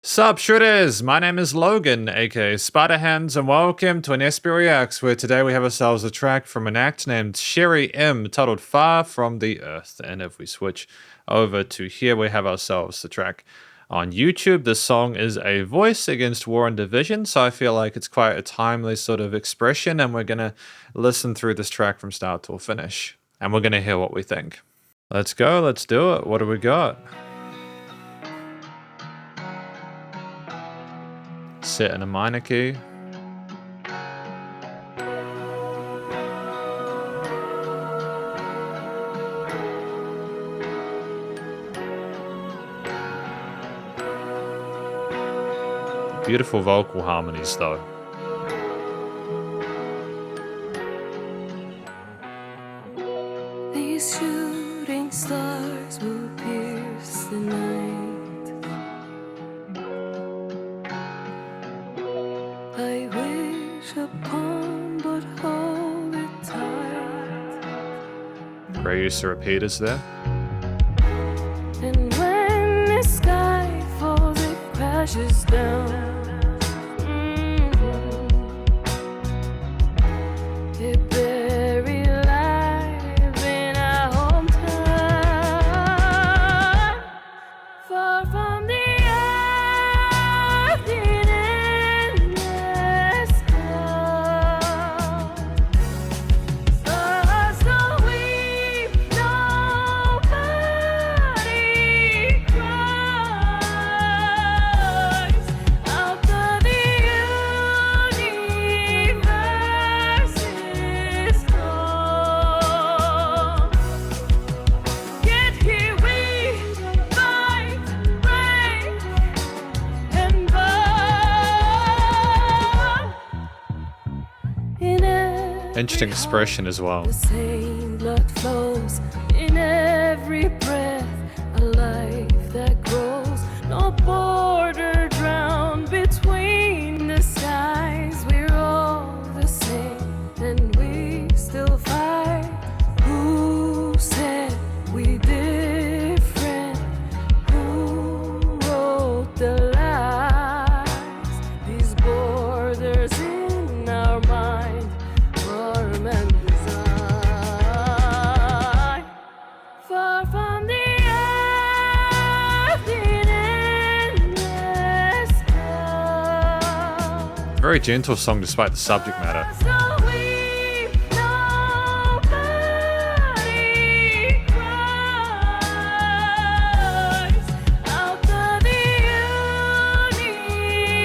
Sup Shredders, my name is Logan, aka Spiderhands, and welcome to an SP Reacts, where today we have ourselves a track from an act named Shery M, titled Far From the Earth. And if we switch over to here, we have ourselves the track on YouTube. This song is a voice against war and division, so I feel like it's quite a timely sort of expression, and we're gonna listen through this track from start to finish, and we're gonna hear what we think. Let's go, let's do it. What do we got? Set in a minor key. Beautiful vocal harmonies though. These shooting stars will pierce the night. I wish upon, but hold it tight. Great use of repeaters there. And when the sky falls, it crashes down. It buried life in our hometown, far from the earth in endless cloud. Stars don't weep, nobody cries. Out of the universe is gone. Yet here we fight, break, and burn. In every Interesting expression as well. the same blood flows in every breath, a life that grows, no border drowned between the skies. We're all the same, and we still fight. Who said we different? Who wrote the lies? These borders in our mind, form and design. Far from the earth in endless cloud. Very gentle song despite the subject matter. Stars don't weep, nobody cries. Out of the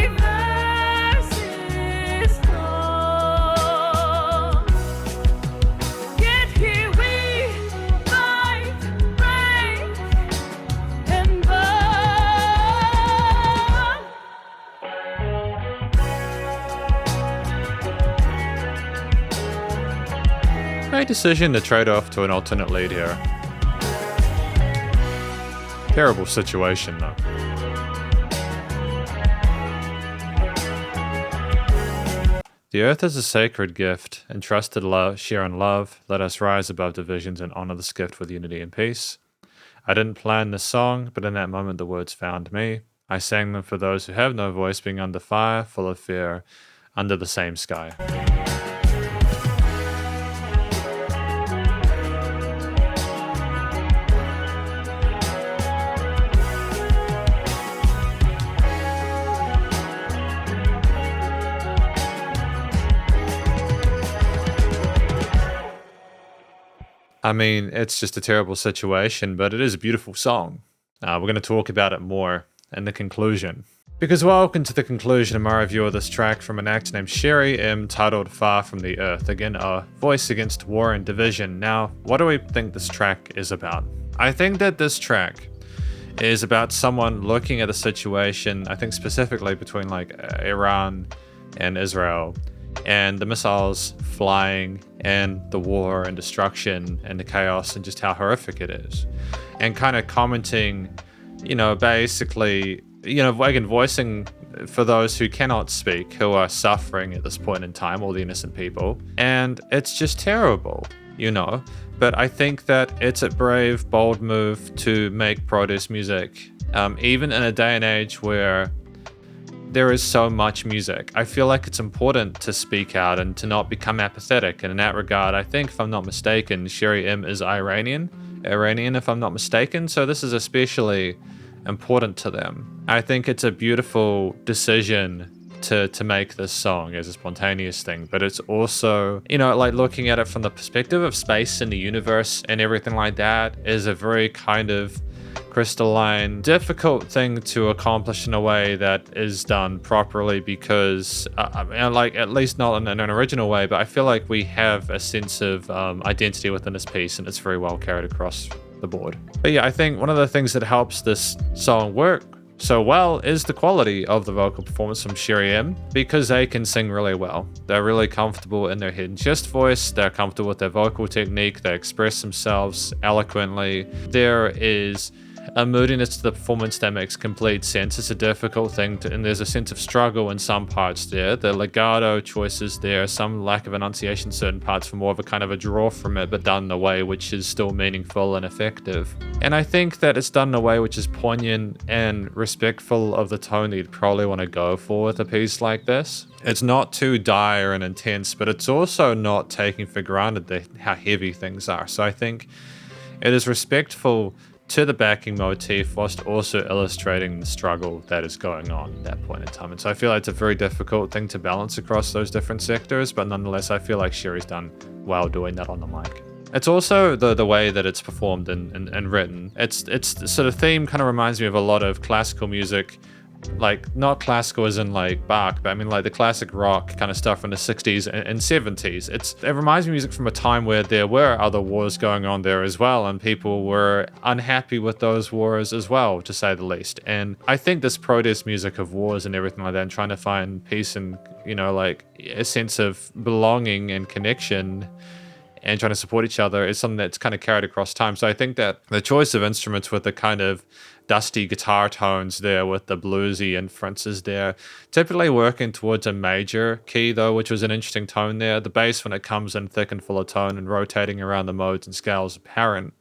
universe is gone. Yet here we fight, break, and burn. Great decision to trade off to an alternate lead here. Terrible situation though. The earth is a sacred gift, entrusted love, share in love. Let us rise above divisions and honor this gift with unity and peace. I didn't plan this song, but in that moment the words found me. I sang them for those who have no voice, being under fire, full of fear, under the same sky. I mean, it's just a terrible situation, but it is a beautiful song. We're going to talk about it more in the conclusion. Because welcome to the conclusion of my review of this track from an act named Shery M, titled Far From the Earth. Again, a voice against war and division. Now, what do we think this track is about? I think that this track is about someone looking at the situation, I think specifically between like Iran and Israel, and the missiles flying and the war and destruction and the chaos and just how horrific it is. And kind of commenting, basically, again, voicing for those who cannot speak, who are suffering at this point in time, all the innocent people. And it's just terrible, But I think that it's a brave, bold move to make protest music, even in a day and age where there is so much music. I feel like it's important to speak out and to not become apathetic. And in that regard, I think, if I'm not mistaken, Shery M is Iranian, if I'm not mistaken. So this is especially important to them. I think it's a beautiful decision to make this song as a spontaneous thing, but it's also, you know, like looking at it from the perspective of space and the universe and everything like that is a very kind of crystalline, difficult thing to accomplish in a way that is done properly, because I mean, like, at least not in an original way, but I feel like we have a sense of identity within this piece, and it's very well carried across the board. But yeah, I think one of the things that helps this song work so well is the quality of the vocal performance from Shery M, because they can sing really well. They're really comfortable in their head and chest voice, they're comfortable with their vocal technique, they express themselves eloquently. There is a moodiness to the performance that makes complete sense. It's a difficult thing and there's a sense of struggle in some parts there. The legato choices there, some lack of enunciation in certain parts for more of a kind of a draw from it, but done in a way which is still meaningful and effective. And I think that it's done in a way which is poignant and respectful of the tone that you'd probably want to go for with a piece like this. It's not too dire and intense, but it's also not taking for granted how heavy things are. So I think it is respectful to the backing motif whilst also illustrating the struggle that is going on at that point in time. And so I feel like it's a very difficult thing to balance across those different sectors, but nonetheless I feel like Shery's done well doing that on the mic. It's also the way that it's performed and written. It's sort of theme kind of reminds me of a lot of classical music, like not classical as in like Bach, but I mean like the classic rock kind of stuff from the 60s and 70s. It reminds me of music from a time where there were other wars going on there as well, and people were unhappy with those wars as well, to say the least. And I think this protest music of wars and everything like that, and trying to find peace and, you know, like a sense of belonging and connection and trying to support each other, is something that's kind of carried across time. So I think that the choice of instruments with the kind of dusty guitar tones there with the bluesy inferences there, typically working towards a major key though, which was an interesting tone there. The bass, when it comes in thick and full of tone and rotating around the modes and scales, apparent.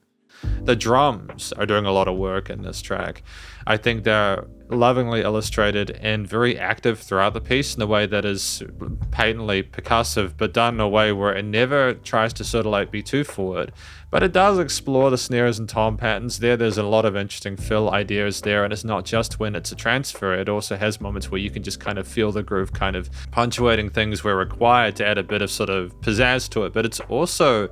The drums are doing a lot of work in this track. I think they're lovingly illustrated and very active throughout the piece in a way that is patently percussive, but done in a way where it never tries to sort of like be too forward. But it does explore the snares and tom patterns there. There's a lot of interesting fill ideas there, and it's not just when it's a transfer, it also has moments where you can just kind of feel the groove kind of punctuating things where required to add a bit of sort of pizzazz to it. But it's also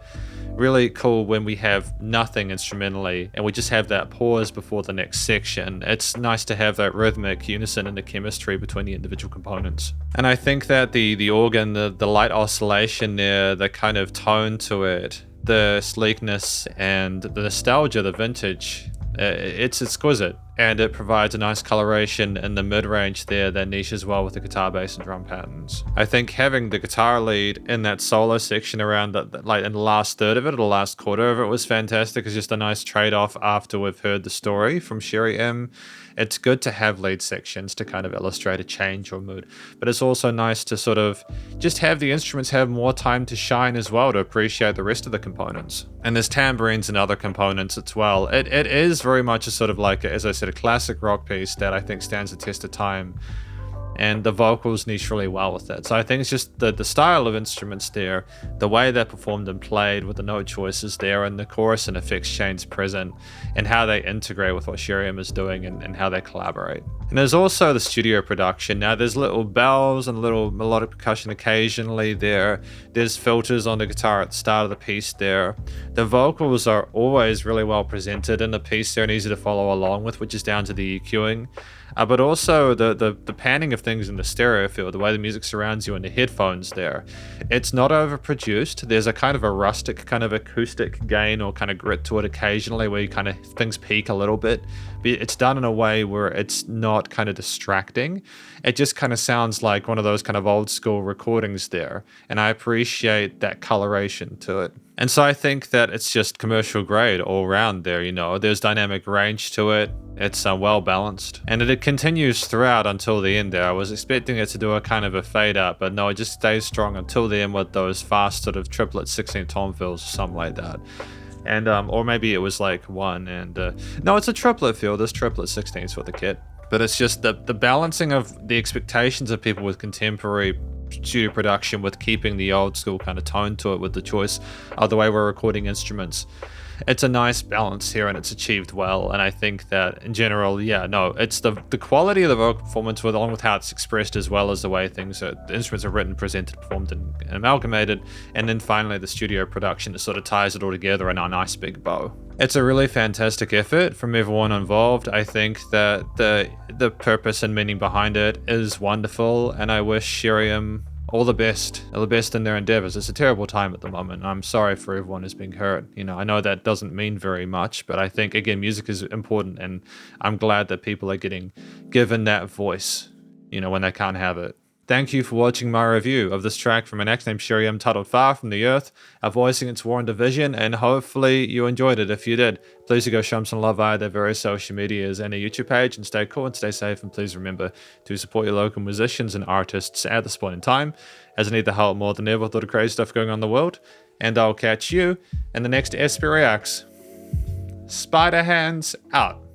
really cool when we have nothing instrumentally and we just have that pause before the next section. It's nice to have that rhythmic unison and the chemistry between the individual components. And I think that the organ, the light oscillation there, the kind of tone to it, the sleekness and the nostalgia, the vintage, it's exquisite. And it provides a nice coloration in the mid-range there that niches well with the guitar, bass, and drum patterns. I think having the guitar lead in that solo section around like in the last third of it, or the last quarter of it, was fantastic. It's just a nice trade-off after we've heard the story from Shery M. It's good to have lead sections to kind of illustrate a change or mood, but it's also nice to sort of just have the instruments have more time to shine as well, to appreciate the rest of the components. And there's tambourines and other components as well. It is very much a sort of like, as I said, a classic rock piece that I think stands the test of time, and the vocals niche really well with it. So I think it's just the style of instruments there, the way they're performed and played with the note choices there, and the chorus and effects chains present, and how they integrate with what Shery M is doing and how they collaborate. And there's also the studio production. Now there's little bells and little melodic percussion occasionally there. There's filters on the guitar at the start of the piece there. The vocals are always really well presented in the piece there and easy to follow along with, which is down to the EQing. But also the panning of things in the stereo field, the way the music surrounds you in the headphones there. It's not overproduced. There's a kind of a rustic kind of acoustic gain or kind of grit to it occasionally where you kind of things peak a little bit. But it's done in a way where it's not kind of distracting. It just kind of sounds like one of those kind of old school recordings there. And I appreciate that coloration to it. And so I think that it's just commercial grade all around there, you know. There's dynamic range to it. It's well balanced. And it continues throughout until the end there. I was expecting it to do a kind of a fade out, but no, it just stays strong until the end with those fast sort of triplet 16 tom fills or something like that. And or maybe it was like one and no, it's a triplet fill. This triplet 16s for the kit. But it's just the balancing of the expectations of people with contemporary studio production with keeping the old school kind of tone to it with the choice of the way we're recording instruments. It's a nice balance here and it's achieved well. And I think that in general, yeah, no, it's the quality of the vocal performance with, along with how it's expressed, as well as the way things are, the instruments are written, presented, performed, and amalgamated. And then finally the studio production that sort of ties it all together in a nice big bow. It's a really fantastic effort from everyone involved. I think that the purpose and meaning behind it is wonderful, and I wish Shery M all the best in their endeavors. It's a terrible time at the moment. I'm sorry for everyone who's being hurt. You know, I know that doesn't mean very much, but I think, again, music is important, and I'm glad that people are getting given that voice, you know, when they can't have it. Thank you for watching my review of this track from an act named Shery M titled Far From the Earth, voicing its war and division, and hopefully you enjoyed it. If you did, please do go show them some love via their various social medias and their YouTube page, and stay cool and stay safe, and please remember to support your local musicians and artists at this point in time, as I need the help more than ever with all the crazy stuff going on in the world, and I'll catch you in the next SP Reacts. Spiderhands out.